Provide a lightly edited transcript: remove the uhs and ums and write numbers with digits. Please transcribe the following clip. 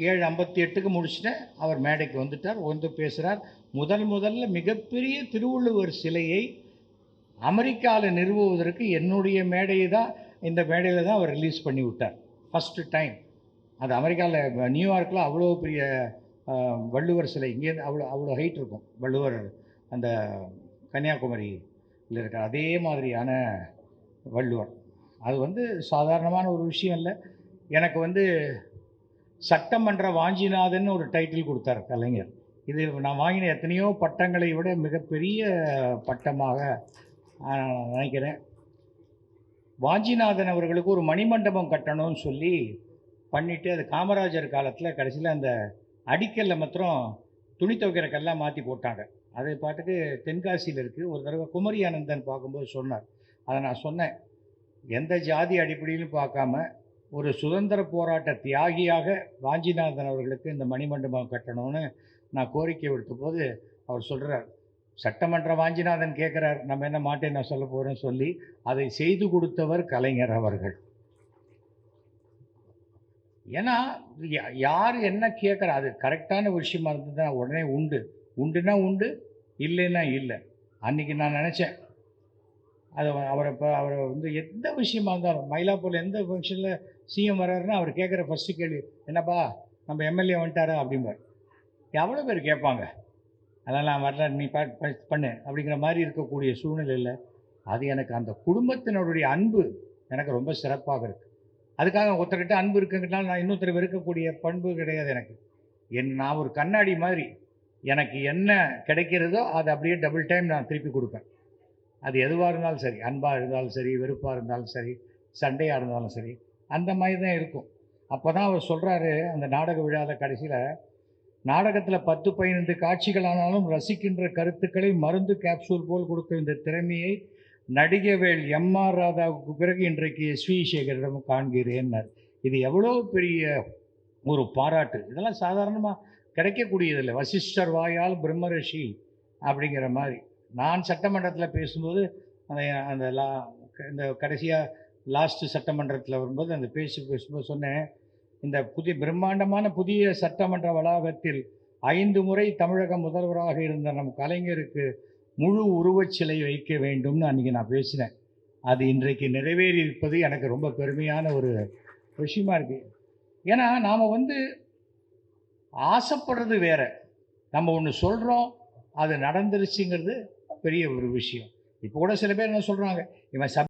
7:58க்கு முடிச்சுட்டேன். அவர் மேடைக்கு வந்துட்டார். வந்து பேசுகிறார். முதல்ல மிகப்பெரிய திருவள்ளுவர் சிலையை அமெரிக்காவில் நிறுவுவதற்கு என்னுடைய மேடையை தான், இந்த மேடையில் தான் அவர் ரிலீஸ் பண்ணி விட்டார். First time. அது அமெரிக்காவில் நியூயார்க்கில் அவ்வளோ பெரிய வள்ளுவர் சிலை, இங்கேருந்து அவ்வளோ அவ்வளோ ஹைட் இருக்கும். வள்ளுவர் அந்த கன்னியாகுமரியில் இருக்கிற அதே மாதிரியான வள்ளுவர். அது வந்து சாதாரணமான ஒரு விஷயம் இல்லை. எனக்கு சட்டமன்ற வாஞ்சிநாதன் ஒரு டைட்டில் கொடுத்தார் கலைஞர். இது நான் வாங்கின எத்தனையோ பட்டங்களை விட மிகப்பெரிய பட்டமாக நினைக்கிறேன். வாஞ்சிநாதன் அவர்களுக்கு ஒரு மணிமண்டபம் கட்டணும்னு சொல்லி பண்ணிவிட்டு, அது காமராஜர் காலத்தில் கடைசியில் அந்த அடிக்கல்ல மாத்திரம் துணி துவைக்கிற கல்லாம் மாற்றி போட்டாங்க. அது பாட்டுக்கு தென்காசியில் இருக்குது. ஒரு தடவை குமரி ஆனந்தன் பார்க்கும்போது சொன்னார். அதை நான் சொன்னேன், எந்த ஜாதி அடிப்படையிலும் பார்க்காம ஒரு சுதந்திர போராட்ட தியாகியாக வாஞ்சிநாதன் அவர்களுக்கு இந்த மணிமண்டபம் கட்டணும்னு நான் கோரிக்கை விடுத்த போது அவர் சொல்கிறார், சட்டமன்ற வாஞ்சிநாதன் கேட்குறார், நம்ம என்ன மாட்டேன் நான் சொல்ல போகிறேன்னு சொல்லி அதை செய்து கொடுத்தவர் கலைஞர் அவர்கள். ஏன்னா யார் என்ன கேட்குறா, அது கரெக்டான விஷயமா இருந்ததுன்னா உடனே உண்டுன்னா உண்டு, இல்லைன்னா இல்லை. அன்றைக்கி நான் நினச்சேன், அவரை எந்த விஷயமா இருந்தாலும், மயிலாப்பூரில் எந்த ஃபங்க்ஷனில் சிஎம் வர்றாருன்னா அவர் கேட்குற ஃபஸ்ட்டு கேள்வி, என்னப்பா நம்ம எம்எல்ஏ வந்துட்டாரா அப்படிம்பார். எவ்வளோ பேர் கேட்பாங்க, அதெல்லாம் வரல நீ பண்ணு அப்படிங்கிற மாதிரி இருக்கக்கூடிய சூழ்நிலையில் அது எனக்கு அந்த குடும்பத்தினருடைய அன்பு எனக்கு ரொம்ப சிறப்பாக இருக்குது. அதுக்காக ஒருத்தர்கிட்ட அன்பு இருக்குங்கிட்டால் நான் இன்னொருத்தர் வெறுக்கக்கூடிய பண்பு கிடையாது எனக்கு. நான் ஒரு கண்ணாடி மாதிரி, எனக்கு என்ன கிடைக்கிறதோ அதை அப்படியே டபுள் டைம் நான் திருப்பி கொடுப்பேன். அது எதுவாக இருந்தாலும் சரி, அன்பாக இருந்தாலும் சரி, வெறுப்பாக இருந்தாலும் சரி, சண்டையாக இருந்தாலும் சரி, அந்த மாதிரி தான் இருக்கும். அப்போ தான் அவர் சொல்கிறாரு அந்த நாடக விழாவில் கடைசியில், நாடகத்தில் 10-15 காட்சிகளானாலும் ரசிக்கின்ற கருத்துக்களை மருந்து கேப்சூல் போல் கொடுத்த இந்த திறமையை நடிகவேள் எம்ஆர் ராதாவுக்கு பிறகு இன்றைக்கு எஸ்வி சேகரிடம் காண்கிறேன்னார். இது எவ்வளோ பெரிய ஒரு பாராட்டு. இதெல்லாம் சாதாரணமாக கிடைக்கக்கூடியதில்லை. வசிஷ்டர் வாயால் பிரம்மரிஷி அப்படிங்கிற மாதிரி. நான் சட்டமன்றத்தில் பேசும்போது அந்த இந்த கடைசியாக லாஸ்ட்டு சட்டமன்றத்தில் வரும்போது அந்த பேசும்போது சொன்னேன், இந்த பிரம்மாண்டமான புதிய சட்டமன்ற வளாகத்தில் 5 முறை தமிழக முதல்வராக இருந்த நம் கலைஞருக்கு முழு உருவச்சிலை வைக்க வேண்டும்னு அன்றைக்கி நான் பேசினேன். அது இன்றைக்கு நிறைவேறி இருப்பது எனக்கு ரொம்ப பெருமையான ஒரு விஷயமா இருக்குது. ஏன்னா நாம் ஆசைப்படுறது வேற, நம்ம ஒன்று சொல்கிறோம் அது நடந்துருச்சுங்கிறது பெரிய ஒரு விஷயம். இப்போ கூட சில பேர் என்ன சொல்கிறாங்க, இவன்